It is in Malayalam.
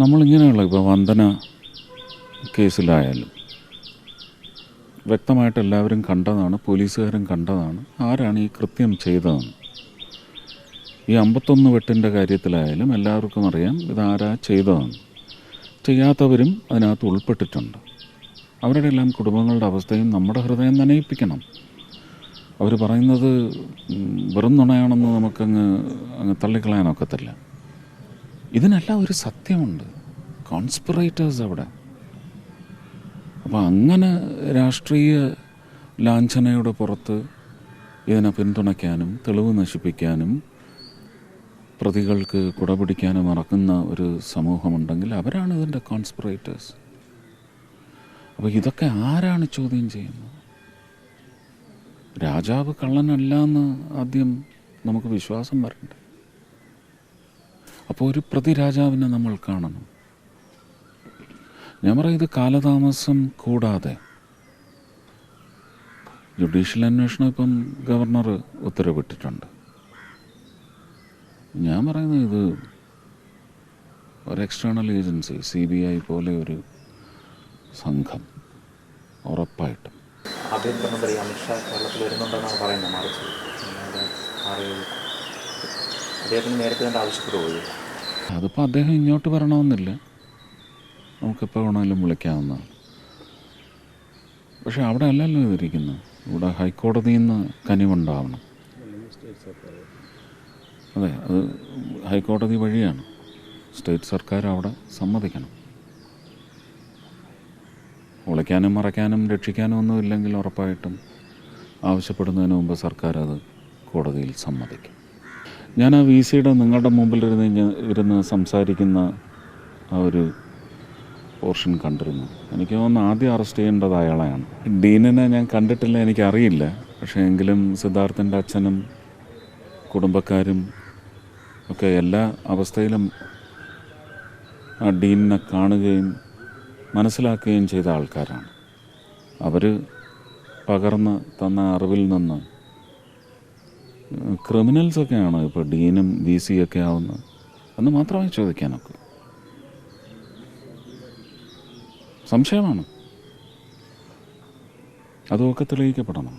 നമ്മളിങ്ങനെയുള്ള ഇപ്പോൾ വന്ദന കേസിലായാലും വ്യക്തമായിട്ട് എല്ലാവരും കണ്ടതാണ്, പോലീസുകാരും കണ്ടതാണ് ആരാണ് ഈ കൃത്യം ചെയ്തതെന്ന്. ഈ 51 വെട്ടിൻ്റെ കാര്യത്തിലായാലും എല്ലാവർക്കും അറിയാം ഇതാരാ ചെയ്തതെന്ന്. ചെയ്യാത്തവരും അതിനകത്ത് ഉൾപ്പെട്ടിട്ടുണ്ട്. അവരുടെ എല്ലാം കുടുംബങ്ങളുടെ അവസ്ഥയും നമ്മുടെ ഹൃദയം നനയിപ്പിക്കണം. അവർ പറയുന്നത് വെറും നുണയാണെന്ന് നമുക്കങ്ങ് തള്ളിക്കളയാനൊക്കത്തില്ല. ഇതിനെല്ലാം ഒരു സത്യമുണ്ട്, കോൺസ്പിറേറ്റേഴ്സ് അവിടെ. അപ്പോൾ അങ്ങനെ രാഷ്ട്രീയ ലാഞ്ചനയുടെ പുറത്ത് ഇതിനെ പിന്തുണയ്ക്കാനും തെളിവ് നശിപ്പിക്കാനും പ്രതികൾക്ക് കുടപിടിക്കാനും ഇറക്കുന്ന ഒരു സമൂഹമുണ്ടെങ്കിൽ അവരാണ് ഇതിൻ്റെ കോൺസ്പിറേറ്റേഴ്സ്. അപ്പോൾ ഇതൊക്കെ ആരാണ് ചോദ്യം ചെയ്യുന്നത്? രാജാവ് കള്ളനല്ല എന്ന് ആദ്യം നമുക്ക് വിശ്വാസം വരണ്ടേ? അപ്പോൾ ഒരു പ്രതി രാജാവിനെ നമ്മൾ കാണണം. ഞാൻ പറയും, ഇത് കാലതാമസം കൂടാതെ ജുഡീഷ്യൽ അന്വേഷണം ഇപ്പം ഗവർണർ ഉത്തരവിട്ടിട്ടുണ്ട്. ഞാൻ പറയുന്നത് ഇത് ഒരു എക്സ്റ്റേണൽ ഏജൻസി, CBI പോലെ ഒരു സംഘം ഉറപ്പായിട്ടും. ആഭ്യന്തരമന്ത്രി അമിത്ഷാ കേരളത്തിൽ വരുന്നുണ്ടെന്നാണ് പറയുന്നത്. മറിച്ച് അദ്ദേഹത്തിന് നേരത്തെ കണ്ട് ആവശ്യപ്പെടുകയുള്ളൂ. അതിപ്പോൾ അദ്ദേഹം ഇങ്ങോട്ട് വരണമെന്നില്ല, നമുക്കെപ്പോൾ വേണമെങ്കിലും വിളിക്കാവുന്നതാണ്. പക്ഷെ അവിടെ അല്ലല്ലോ ഇതിരിക്കുന്നത്. ഇവിടെ ഹൈക്കോടതിയിൽ നിന്ന് കനിവുണ്ടാവണം. അതെ, അത് ഹൈക്കോടതി വഴിയാണ്. സ്റ്റേറ്റ് സർക്കാർ അവിടെ സമ്മതിക്കണം. ഒളിക്കാനും മറയ്ക്കാനും രക്ഷിക്കാനും ഒന്നും ഇല്ലെങ്കിൽ ഉറപ്പായിട്ടും ആവശ്യപ്പെടുന്നതിന് മുമ്പ് സർക്കാർ അത് കോടതിയിൽ സമ്മതിക്കും. ഞാൻ ആ VCയുടെ നിങ്ങളുടെ മുമ്പിൽ ഇരുന്ന് സംസാരിക്കുന്ന ആ ഒരു പോർഷൻ കണ്ടിരുന്നു. എനിക്ക് തോന്നുന്നു ആദ്യം അറസ്റ്റ് ചെയ്യേണ്ടത് അയാളെയാണ്. ഡീനിനെ ഞാൻ കണ്ടിട്ടില്ല, എനിക്കറിയില്ല. പക്ഷേ എങ്കിലും സിദ്ധാർത്ഥൻ്റെ അച്ഛനും കുടുംബക്കാരും ഒക്കെ എല്ലാ അവസ്ഥയിലും ആ ഡീനിനെ കാണുകയും മനസ്സിലാക്കുകയും ചെയ്ത ആൾക്കാരാണ്. അവർ പകർന്ന് തന്ന അറിവിൽ നിന്ന് ക്രിമിനൽസൊക്കെയാണ് ഇപ്പോൾ ഡീനും VCയൊക്കെ ആവുന്നത് എന്ന് മാത്രമേ ചോദിക്കാനൊക്കെ. സംശയമാണ്, അതുമൊക്കെ തെളിയിക്കപ്പെടണം.